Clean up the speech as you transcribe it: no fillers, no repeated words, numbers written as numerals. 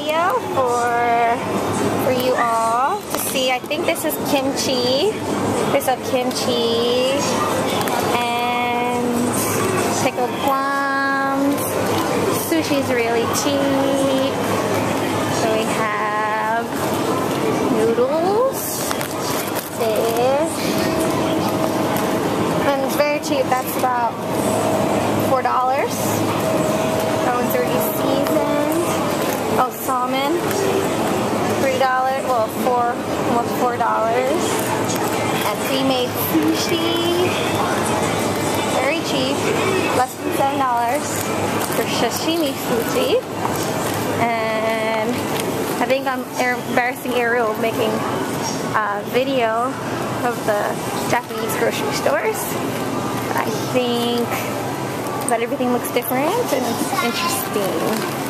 video for you all to see. I think this is kimchi. There's a kimchi and pickled plums. Sushi's really cheap. So we have noodles, fish, and it's very cheap. That's about $4. That one's already seasoned. Oh, salmon, $3. Well, almost $4. And pre-made sushi, very cheap, less than $7 for sashimi sushi. And I think I'm embarrassing Ariel making a video of the Japanese grocery stores. I think that everything looks different and it's interesting.